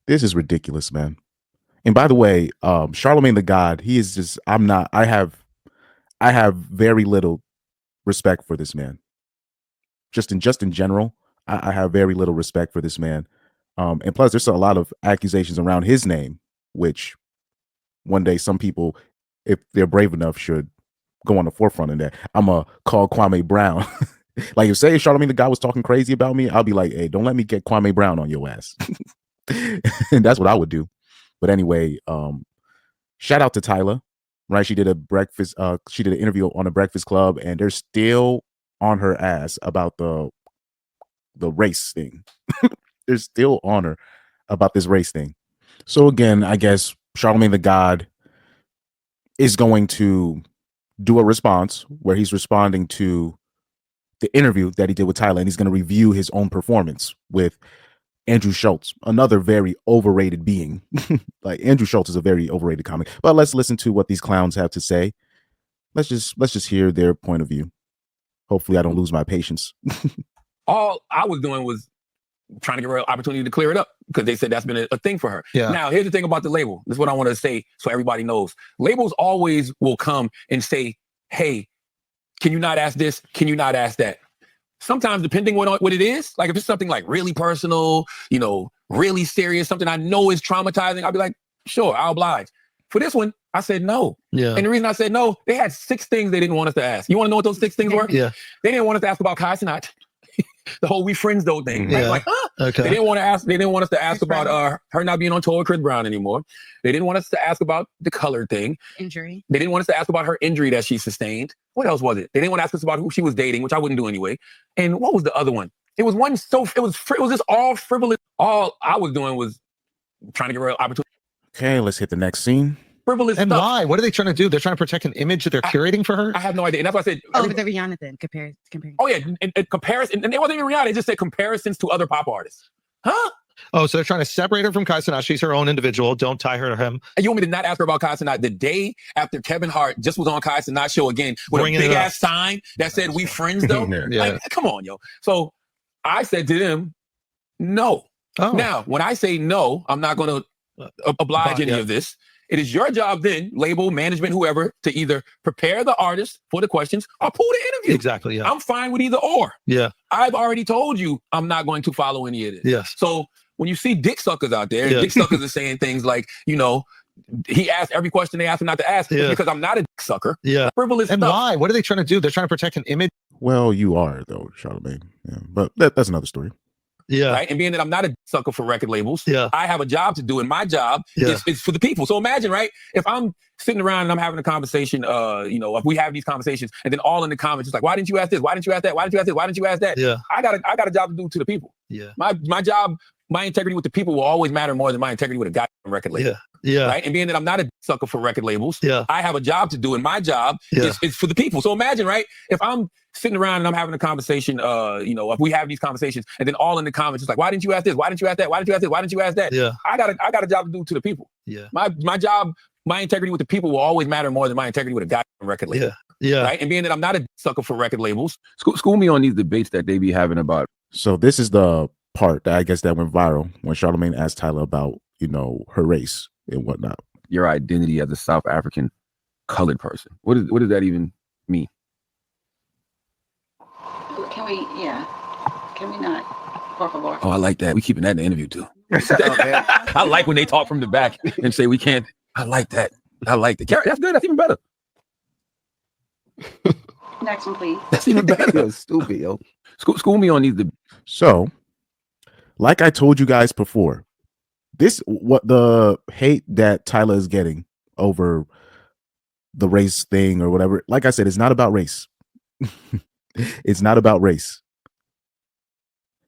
This is ridiculous, man. And by the way, Charlamagne the God, he is just. I'm not. I have very little respect for this man. Just in general, I have very little respect for this man. And plus, there's a lot of accusations around his name, which one day some people, if they're brave enough, should go on the forefront of that. I'm a call Kwame Brown. Like if say Charlamagne the God was talking crazy about me, I'll be like, hey, don't let me get Kwame Brown on your ass. And that's what I would do. But anyway, shout out to Tyla, right? She did she did an interview on the Breakfast Club, and they're still on her ass about the race thing. They're still on her about this race thing. So again, I guess Charlamagne the God is going to do a response where he's responding to the interview that he did with Tyla, and he's going to review his own performance with Andrew Schultz, another very overrated being. Like Andrew Schultz is a very overrated comic. But let's listen to what these clowns have to say. Let's just hear their point of view. Hopefully I don't lose my patience. All I was doing was trying to give her an opportunity to clear it up because they said that's been a thing for her. Yeah. Now, here's the thing about the label. This is what I want to say so everybody knows. Labels always will come and say, hey, can you not ask this? Can you not ask that? Sometimes, depending on what it is, like if it's something like really personal, really serious, something I know is traumatizing, I'll be like, sure, I'll oblige. For this one, I said no. Yeah. And the reason I said no, they had 6 things they didn't want us to ask. You want to know what those 6 things were? Yeah. They didn't want us to ask about Kai Sinat. The whole "we friends" though thing. Yeah. Like, huh? Okay. They didn't want us to ask about her not being on tour with Chris Brown anymore. They didn't want us to ask about the color thing. Injury. They didn't want us to ask about her injury that she sustained. What else was it? They didn't want to ask us about who she was dating, which I wouldn't do anyway. And what was the other one? It was one it was just all frivolous. All I was doing was trying to give her an opportunity. Okay, let's hit the next scene. Frivolous And stuff. why? What are they trying to do? They're trying to protect an image that they're curating for her? I have no idea. And that's why I said. Oh, but the Rihanna thing. Comparing. Oh, yeah. And comparison. And it wasn't even Rihanna. They just said comparisons to other pop artists. Huh? Oh, so they're trying to separate her from Kai Cenat. She's her own individual. Don't tie her to him. And you want me to not ask her about Kai Cenat the day after Kevin Hart just was on Kai Cenat's show again with Bringing a big it up. ass sign that said "we friends" though? Yeah. Like, come on, yo. So I said to them, no. Oh. Now, when I say no, I'm not going to oblige any of this. It is your job then, label, management, whoever, to either prepare the artist for the questions or pull the interview. Exactly, yeah. I'm fine with either or. Yeah. I've already told you I'm not going to follow any of this. Yes. So when you see dick suckers out there, Yeah. dick suckers are saying things like, he asked every question they asked him not to ask because I'm not a dick sucker. Yeah. Frivolous And stuff. why? What are they trying to do? They're trying to protect an image. Well, you are though, Charlamagne. Yeah, but that's another story. Yeah. Right? And being that I'm not a sucker for record labels, Yeah. I have a job to do, and my job is for the people. So imagine, right? If I'm sitting around and I'm having a conversation, if we have these conversations, and then all in the comments, it's like, why didn't you ask this? Why didn't you ask that? Why didn't you ask this? Why didn't you ask that? Yeah. I got a job to do to the people. Yeah. My job, my integrity with the people will always matter more than my integrity with a goddamn record label. Yeah. Yeah. Right? And being that I'm not a sucker for record labels, Yeah. I have a job to do, and my job is for the people. So imagine, right? If I'm sitting around and I'm having a conversation, if we have these conversations, and then all in the comments, it's like, why didn't you ask this? Why didn't you ask that? Why didn't you ask this? Why didn't you ask that? Yeah. I got a job to do to the people. Yeah. My job, my integrity with the people will always matter more than my integrity with a goddamn record label. Yeah. Yeah. Right? And being that I'm not a sucker for record labels, school me on these debates that they be having about. So this is the part that I guess that went viral when Charlamagne asked Tyla about, her race and whatnot. Your identity as a South African colored person. What does that even mean? Can we not? Por favor. Oh, I like that. We keeping that in the interview too. I like when they talk from the back and say we can't. I like that. That's good. That's even better. Next one, please. That's even better. Yo, stupid, yo. School me on these. So, like I told you guys before, what the hate that Tyla is getting over the race thing or whatever, like I said, it's not about race. It's not about race.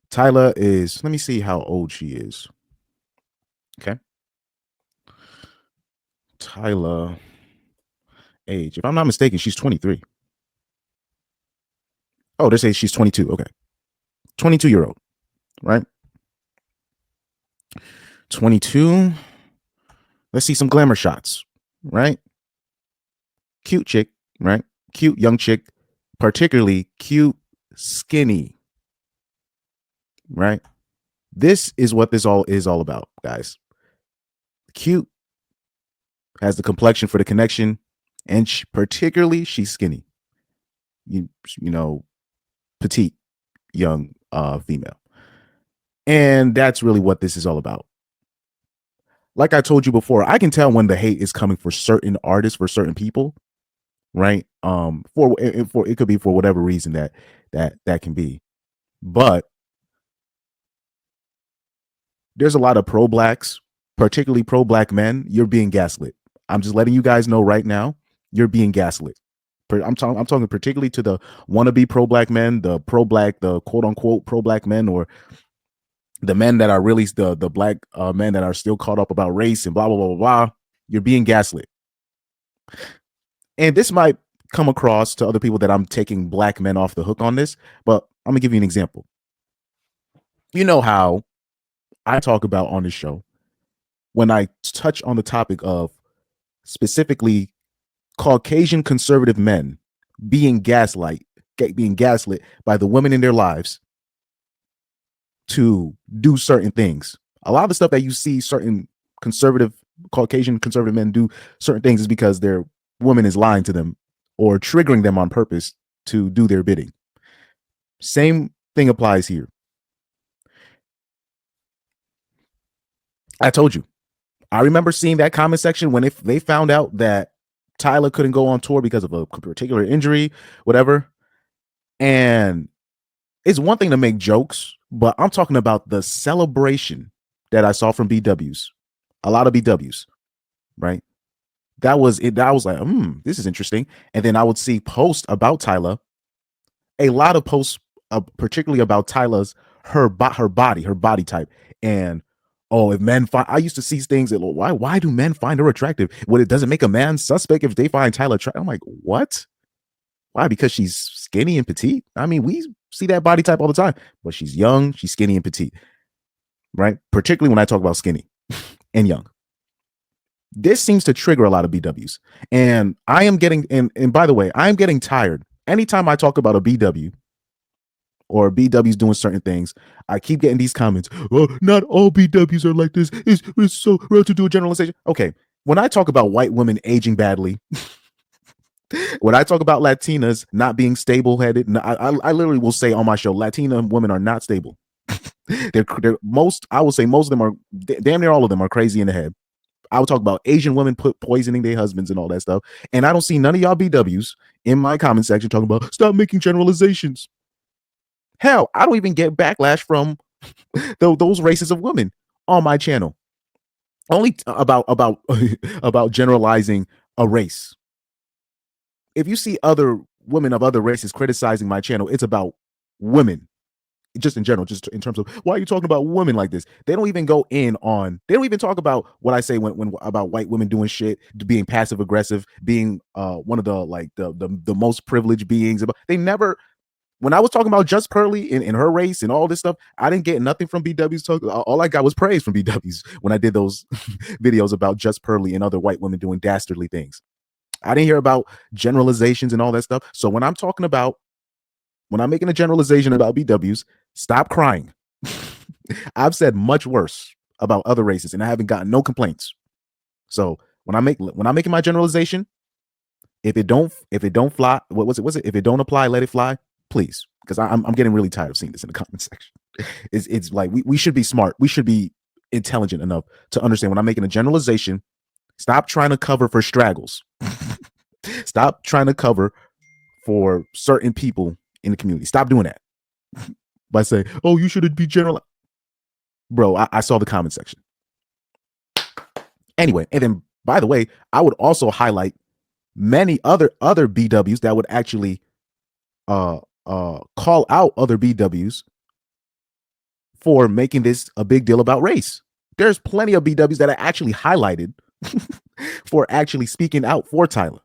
Tyla is, let me see how old she is. Okay. Tyla age. If I'm not mistaken, she's 23. Oh, they say she's 22. Okay. 22-year-old, right? 22. Let's see some glamour shots, right? Cute chick, right? Cute young chick, particularly cute, skinny, right? This is what this all is all about, guys. cute, has the complexion for the connection, and particularly she's skinny. You know, petite, young female. And that's really what this is all about. Like I told you before, I can tell when the hate is coming for certain artists, for certain people, right? For it could be for whatever reason that can be. But there's a lot of pro-blacks, particularly pro-black men. You're being gaslit. I'm just letting you guys know right now, you're being gaslit. I'm talking particularly to the wannabe pro-black men, the pro-black, the quote-unquote pro-black men, or the men that are really the black men that are still caught up about race and blah, blah, blah, blah, blah. You're being gaslit. And this might come across to other people that I'm taking black men off the hook on this, but I'm gonna give you an example. You know how I talk about on this show when I touch on the topic of specifically Caucasian conservative men being gaslit by the women in their lives to do certain things. A lot of the stuff that you see certain Caucasian conservative men do certain things is because their woman is lying to them or triggering them on purpose to do their bidding. Same thing applies here. I told you. I remember seeing that comment section when they found out that Tyla couldn't go on tour because of a particular injury, whatever. And it's one thing to make jokes, but I'm talking about the celebration that I saw from BWs. A lot of BWs, right? That was it. I was like, this is interesting. And then I would see posts about Tyla, a lot of posts, particularly about Tyla's her body type, and if men find, I used to see things that why do men find her attractive? Well, it doesn't make a man suspect if they find Tyla attractive. I'm like, what? Why? Because she's skinny and petite. I mean, we see that body type all the time, but she's young, she's skinny and petite, right? Particularly when I talk about skinny and young. This seems to trigger a lot of BWs. And I am getting, and by the way, I am getting tired. Anytime I talk about a BW or BWs doing certain things, I keep getting these comments. Oh, not all BWs are like this. It's so rare to do a generalization. Okay, when I talk about white women aging badly, when I talk about Latinas not being stable-headed, I literally will say on my show, Latina women are not stable. I will say most of them are, damn near all of them are crazy in the head. I would talk about Asian women poisoning their husbands and all that stuff. And I don't see none of y'all BWs in my comment section talking about stop making generalizations. Hell, I don't even get backlash from those races of women on my channel. Only about generalizing a race. If you see other women of other races criticizing my channel, it's about women. Just in general, just in terms of why are you talking about women like this? They don't even go in on, they don't even talk about what I say when about white women doing shit, being passive aggressive, being one of the most privileged beings. They never, when I was talking about Just Pearly in her race and all this stuff, I didn't get nothing from BW's talk. All I got was praise from BW's when I did those videos about Just Pearly and other white women doing dastardly things. I didn't hear about generalizations and all that stuff. So when I'm making a generalization about BWs, stop crying. I've said much worse about other races and I haven't gotten no complaints. So when I'm making my generalization, if it don't fly, what was it? If it don't apply, let it fly, please. Because I'm getting really tired of seeing this in the comment section. It's like we should be smart. We should be intelligent enough to understand when I'm making a generalization, stop trying to cover for straggles. Stop trying to cover for certain people in the community. Stop doing that by saying, oh, you shouldn't be general. Bro, I saw the comment section. Anyway, and then by the way, I would also highlight many other BWs that would actually call out other BWs for making this a big deal about race. There's plenty of BWs that are actually highlighted for actually speaking out for Tyla.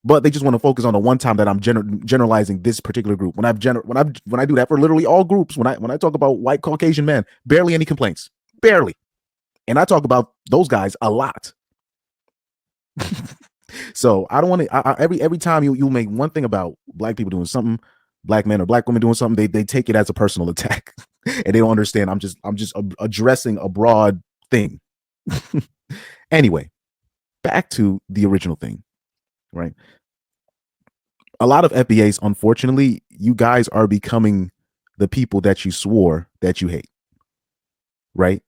But they just want to focus on the one time that I'm generalizing this particular group. When I do that for literally all groups, when I talk about white Caucasian men, barely any complaints, barely, and I talk about those guys a lot. So I don't want to. Every time you make one thing about black people doing something, black men or black women doing something, they take it as a personal attack, and they don't understand. I'm just addressing a broad thing. Anyway, back to the original thing, right? A lot of FBAs, unfortunately, you guys are becoming the people that you swore that you hate, right?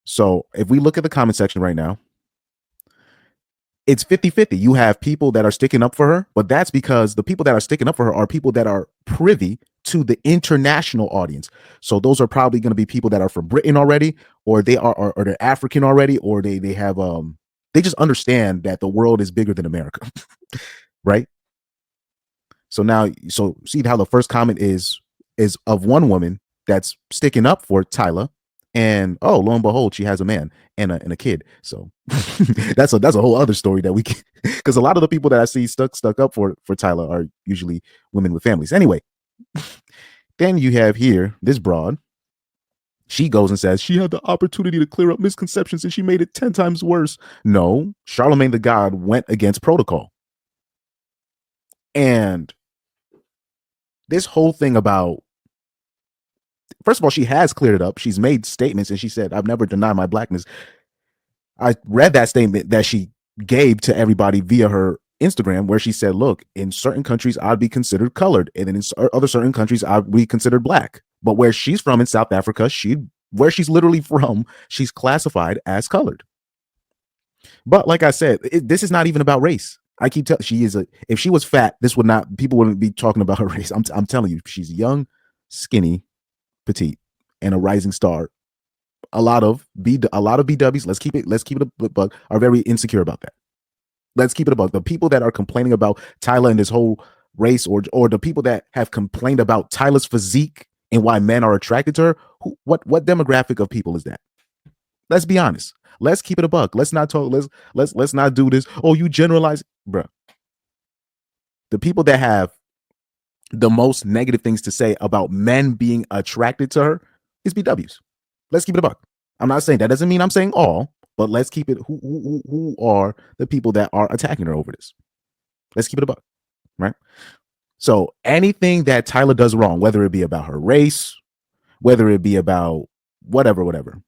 So if we look at the comment section right now, it's 50-50. You have people that are sticking up for her, but that's because the people that are sticking up for her are people that are privy to the international audience. So those are probably going to be people that are from Britain already, or they are, or they're African already, or they have they just understand that the world is bigger than America, right? So now, so see how the first comment is of one woman that's sticking up for Tyla, and oh, lo and behold, she has a man and a kid. So that's a whole other story that we can, because a lot of the people that I see stuck up for Tyla are usually women with families. Anyway, then you have here this broad. She goes and says she had the opportunity to clear up misconceptions and she made it 10 times worse. No, Charlamagne the God went against protocol. And this whole thing about, first of all, she has cleared it up. She's made statements and she said, I've never denied my blackness. I read that statement that she gave to everybody via her Instagram, where she said, look, in certain countries, I'd be considered colored. And then in other certain countries, I'd be considered black. But where she's from in South Africa, where she's literally from, she's classified as colored. But like I said, this is not even about race. I keep telling, if she was fat, people wouldn't be talking about her race. I'm telling you, she's young, skinny, petite, and a rising star. A lot of BWs, let's keep it a buck, are very insecure about that. Let's keep it a buck. The people that are complaining about Tyla and this whole race, or the people that have complained about Tyla's physique and why men are attracted to her, what demographic of people is that? Let's be honest. Let's keep it a buck. Let's not talk. Let's not do this. Oh, you generalize, bro. The people that have the most negative things to say about men being attracted to her is BWs. Let's keep it a buck. I'm not saying that doesn't mean I'm saying all, but let's keep it. Who are the people that are attacking her over this? Let's keep it a buck, right? So anything that Tyla does wrong, whether it be about her race, whether it be about whatever,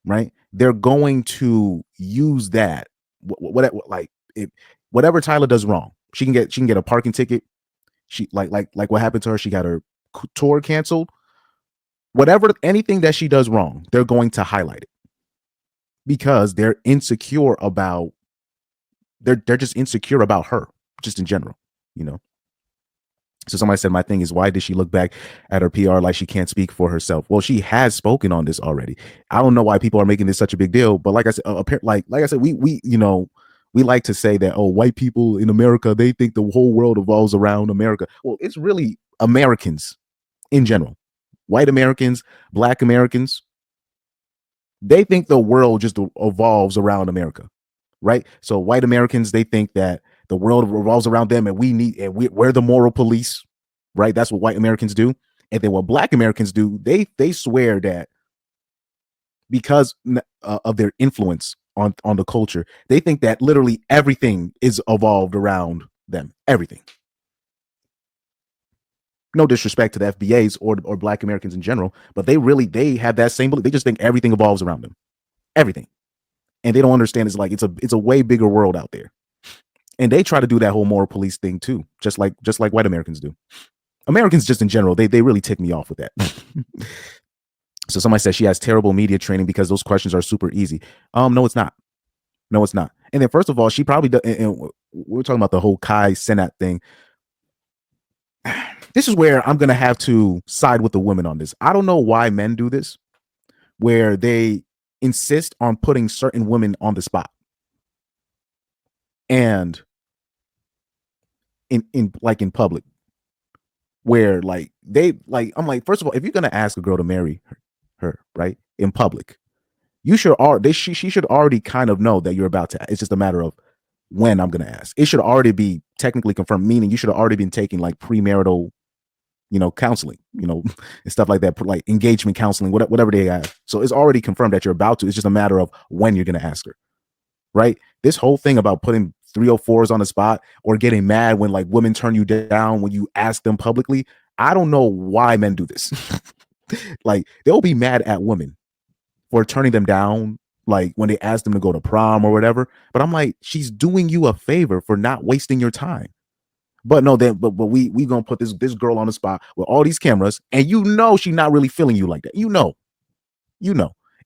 right? They're going to use that. Whatever Tyla does wrong, she can get a parking ticket. She like what happened to her. She got her tour canceled. Anything that she does wrong, they're going to highlight it because they're insecure about. They're just insecure about her, just in general, you know. So somebody said, my thing is, why did she look back at her PR like she can't speak for herself? Well, she has spoken on this already. I don't know why people are making this such a big deal, but like I said, like I said, we we like to say that, oh, white people in America, they think the whole world revolves around America. Well, it's really Americans in general, white Americans, black Americans. They think the world just evolves around America, right? So white Americans, they think that the world revolves around them, and we're the moral police, right? That's what white Americans do. And then what black Americans do, they swear that because of their influence on the culture, they think that literally everything is evolved around them. Everything. No disrespect to the FBAs or black Americans in general, but they have that same belief. They just think everything evolves around them. Everything. And they don't understand it's a way bigger world out there. And they try to do that whole moral police thing too, just like white Americans do. Americans just in general, they really tick me off with that. So somebody says she has terrible media training because those questions are super easy. No, it's not. No, it's not. And then first of all, she probably does, and we're talking about the whole Kai Cenat thing. This is where I'm gonna have to side with the women on this. I don't know why men do this, where they insist on putting certain women on the spot. And in public, where I'm like, first of all, if you're gonna ask a girl to marry her right in public, she should already kind of know that you're about to. It's just a matter of when I'm gonna ask. It should already be technically confirmed, meaning you should have already been taking like premarital, counseling, and stuff like that, like engagement counseling, whatever they have. So it's already confirmed that you're about to. It's just a matter of when you're gonna ask her, right? This whole thing about putting 304s on the spot or getting mad when like women turn you down when you ask them publicly. I don't know why men do this. Like they'll be mad at women for turning them down like when they asked them to go to prom or whatever. But I'm like, she's doing you a favor for not wasting your time. But no, then but we gonna put this girl on the spot with all these cameras, and you know she's not really feeling you like that. You know,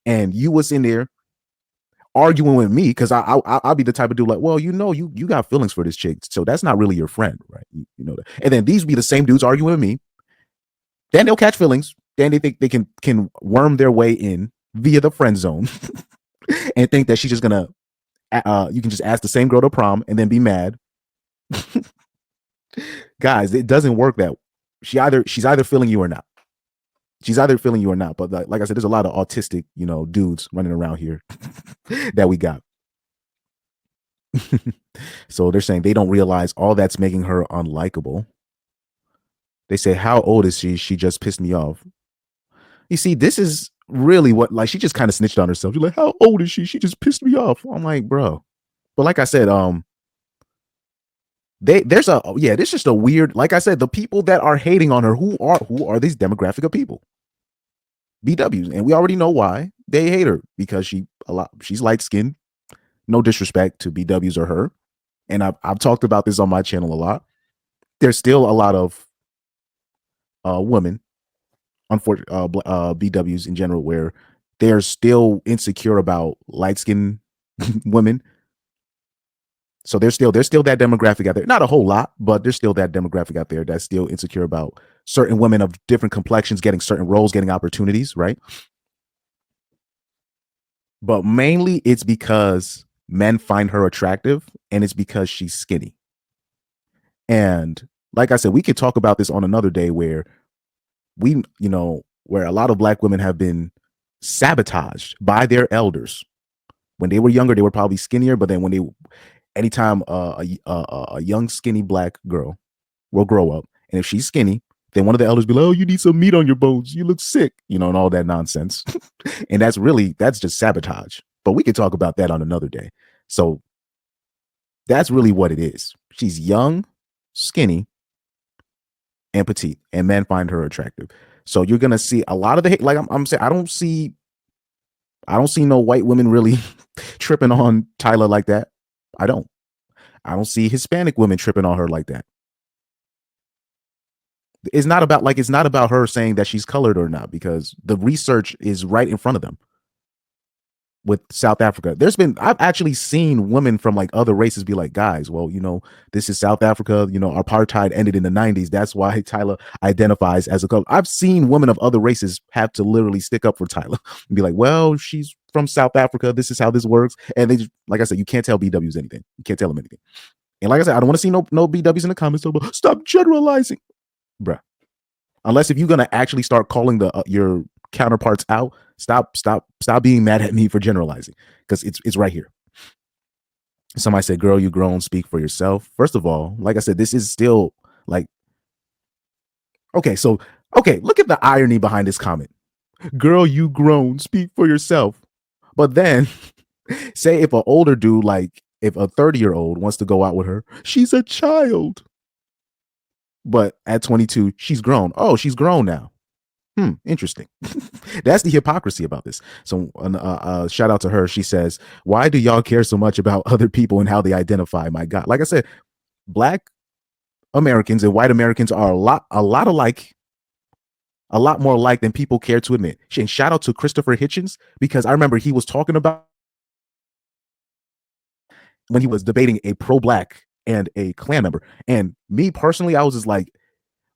and you was in there arguing with me because I'll be the type of dude like, well, you know, you got feelings for this chick, so that's not really your friend, right? You know that. And then these be the same dudes arguing with me. Then they'll catch feelings. Then they think they can worm their way in via the friend zone and think that she's just gonna you can just ask the same girl to prom and then be mad. Guys, it doesn't work that way. She's either feeling you or not. She's either feeling you or not. But like I said, there's a lot of autistic, dudes running around here that we got. So they're saying they don't realize all that's making her unlikable. They say, how old is she? She just pissed me off. You see, this is really what, like, she just kind of snitched on herself. You're like, how old is she? She just pissed me off. I'm like, bro. But like I said, there's just a weird, like I said, the people that are hating on her, who are these demographic of people? BWs. And we already know why they hate her, because she's light skinned. No disrespect to BWs or her. And I've talked about this on my channel a lot. There's still a lot of women, unfortunately, BWs in general, where they're still insecure about light skinned women. So there's still that demographic out there. Not a whole lot, but there's still that demographic out there that's still insecure about certain women of different complexions getting certain roles, getting opportunities, right? But mainly it's because men find her attractive, and it's because she's skinny. And like I said, we could talk about this on another day, where where a lot of Black women have been sabotaged by their elders. When they were younger, they were probably skinnier, but then anytime a young skinny Black girl will grow up, and if she's skinny, then one of the elders be like, oh, you need some meat on your bones, you look sick, and all that nonsense. And that's just sabotage. But we could talk about that on another day. So that's really what it is. She's young, skinny, and petite, and men find her attractive. So you're gonna see a lot of the hate. Like I'm saying, I don't see no white women really tripping on Tyla like that. I don't see Hispanic women tripping on her like that. It's not about her saying that she's colored or not, because the research is right in front of them. With South Africa, I've actually seen women from like other races be like, guys, well, this is South Africa, apartheid ended in the 90s. That's why Tyla identifies as a color. I've seen women of other races have to literally stick up for Tyla and be like, well, she's from South Africa. This is how this works. And they just, like I said, you can't tell BWs anything. You can't tell them anything. And like I said, I don't want to see no BWs in the comments. Stop generalizing, bruh. Unless if you're gonna actually start calling your counterparts out, stop being mad at me for generalizing, because it's right here. Somebody said, girl, you grown, speak for yourself. First of all, like I said, this is still like, look at the irony behind this comment. Girl, you grown, speak for yourself. But then say if an older dude, like if a 30-year-old wants to go out with her, she's a child. But at 22, she's grown. Oh, she's grown now. Interesting. That's the hypocrisy about this. So shout out to her. She says, why do y'all care so much about other people and how they identify? My God. Like I said, Black Americans and white Americans are a lot alike, a lot more alike than people care to admit. And shout out to Christopher Hitchens, because I remember he was talking about when he was debating a pro-Black and a Klan member. And me personally, I was just like,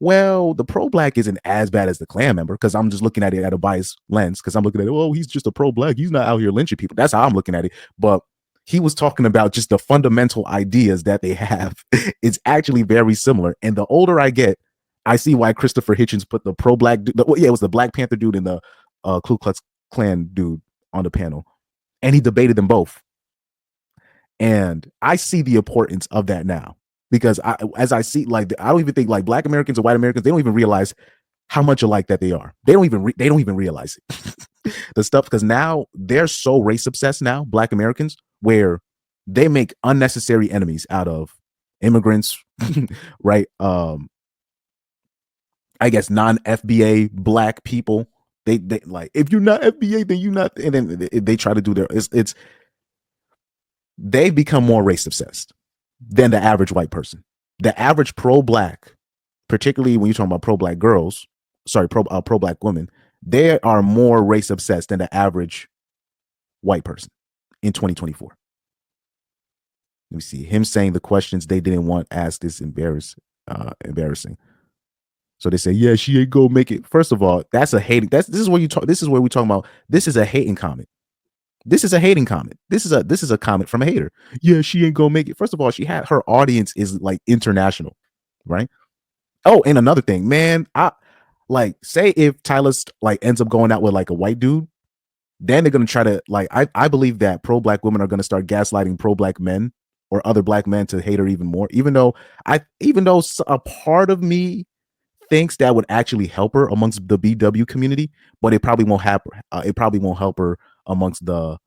well, the pro-Black isn't as bad as the Klan member, because I'm just looking at it at a biased lens, because I'm looking at it, oh, he's just a pro-Black. He's not out here lynching people. That's how I'm looking at it. But he was talking about just the fundamental ideas that they have. It's actually very similar. And the older I get, I see why Christopher Hitchens put the pro-Black, it was the Black Panther dude and the Ku Klux Klan dude on the panel. And he debated them both. And I see the importance of that now. Because as I see, like, I don't even think like Black Americans or white Americans, they don't even realize how much alike that they are. They don't even realize it. The stuff, because now they're so race obsessed now, Black Americans, where they make unnecessary enemies out of immigrants, right? I guess non-FBA Black people, They like, if you're not FBA, then you're not. And then they try to do their. They've become more race obsessed than the average white person. The average pro-black, particularly when you're talking about pro-black girls, pro-black women, they are more race obsessed than the average white person in 2024. Let me see. Him saying the questions they didn't want asked is embarrassing. So they say, yeah, she ain't gonna make it. First of all, that's a hating. This is where we're talking about. This is a hating comment. This is a hating comment. This is a comment from a hater. Yeah, she ain't gonna make it. First of all, her audience is like international, right? Oh, and another thing, man, I like, say if Tyla like ends up going out with like a white dude, then they're gonna try to like. I believe that pro-black women are gonna start gaslighting pro-black men or other black men to hate her even more. Even though a part of me thinks that would actually help her amongst the BW community, but it probably won't happen. It probably won't help her amongst there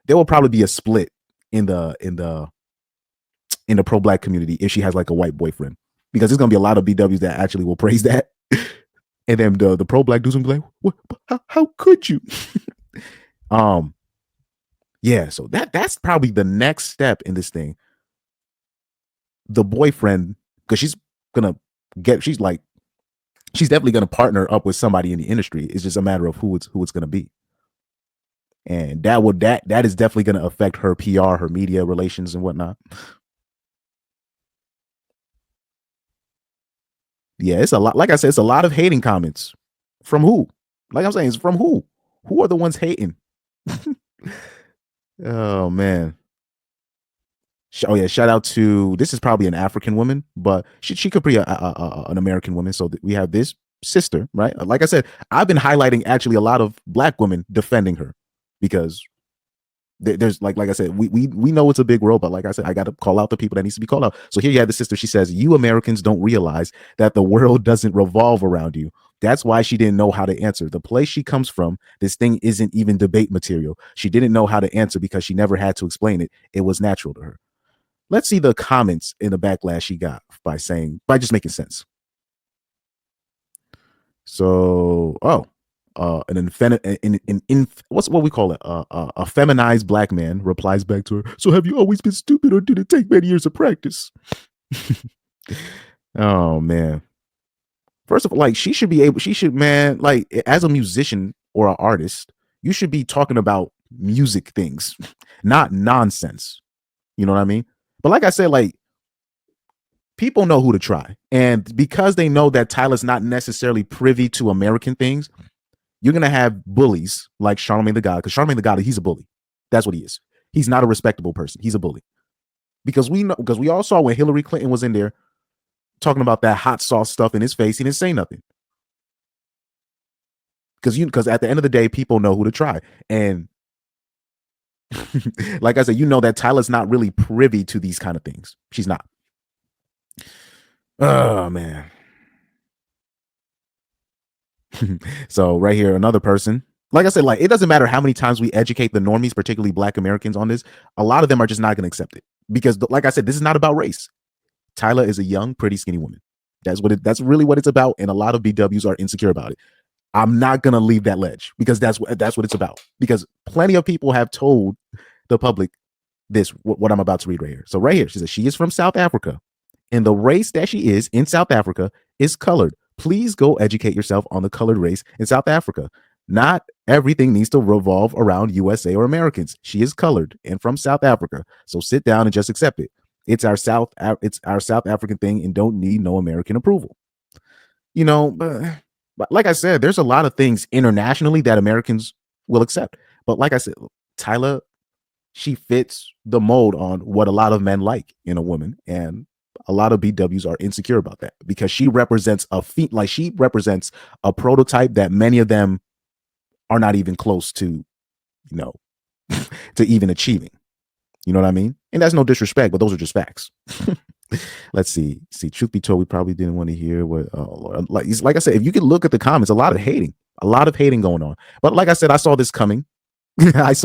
will probably be a split in the pro-black community if she has like a white boyfriend, because there's gonna be a lot of BWs that actually will praise that, and then the pro-black dudes will be like, what, how could you? Yeah, so that's probably the next step in this thing. The boyfriend, because she's definitely gonna partner up with somebody in the industry. It's just a matter of who it's gonna be. And that is definitely going to affect her PR, her media relations and whatnot. Yeah, it's a lot. Like I said, it's a lot of hating comments. From who? Like I'm saying, it's from who? Who are the ones hating? Oh man. Oh yeah, shout out to, this is probably an African woman, but she could be an American woman. So we have this sister, right? Like I said, I've been highlighting actually a lot of black women defending her, because there's like I said, we know it's a big world, but like I said, I got to call out the people that needs to be called out. So here you have the sister. She says, you Americans don't realize that the world doesn't revolve around you. That's why she didn't know how to answer. The place she comes from, this thing isn't even debate material. She didn't know how to answer because she never had to explain it. It was natural to her. Let's see the comments in the backlash she got by just making sense. So, what we call it? A feminized black man replies back to her, so have you always been stupid, or did it take many years of practice? Oh man. First of all, like, man, like, as a musician or an artist, you should be talking about music things, not nonsense. You know what I mean? But like I said, like, people know who to try. And because they know that Tyla's not necessarily privy to American things, you're going to have bullies like Charlamagne the God, because Charlamagne the God, he's a bully. That's what he is. He's not a respectable person. He's a bully. Because we all saw when Hillary Clinton was in there talking about that hot sauce stuff in his face, he didn't say nothing. Because at the end of the day, people know who to try. And like I said, you know that Tyla's not really privy to these kind of things. She's not. Oh man. So right here, another person. Like I said, like, it doesn't matter how many times we educate the normies, particularly black Americans, on this. A lot of them are just not going to accept it, because like I said, this is not about race. Tyla is a young, pretty, skinny woman. That's really what it's about. And a lot of BWs are insecure about it. I'm not going to leave that ledge, because that's what it's about. Because plenty of people have told the public what I'm about to read right here. So right here, she says she is from South Africa, and the race that she is in South Africa is colored. Please go educate yourself on the colored race in South Africa. Not everything needs to revolve around USA or Americans. She is colored and from South Africa. So sit down and just accept it. It's our South African thing, and don't need no American approval. You know, but like I said, there's a lot of things internationally that Americans will accept. But like I said, Tyla, she fits the mold on what a lot of men like in a woman, and a lot of BWs are insecure about that, because she represents a prototype that many of them are not even close to, to even achieving. You know what I mean? And that's no disrespect, but those are just facts. Let's see. Truth be told, we probably didn't want to hear what, like I said, if you can look at the comments, a lot of hating going on. But like I said, I saw this coming. I saw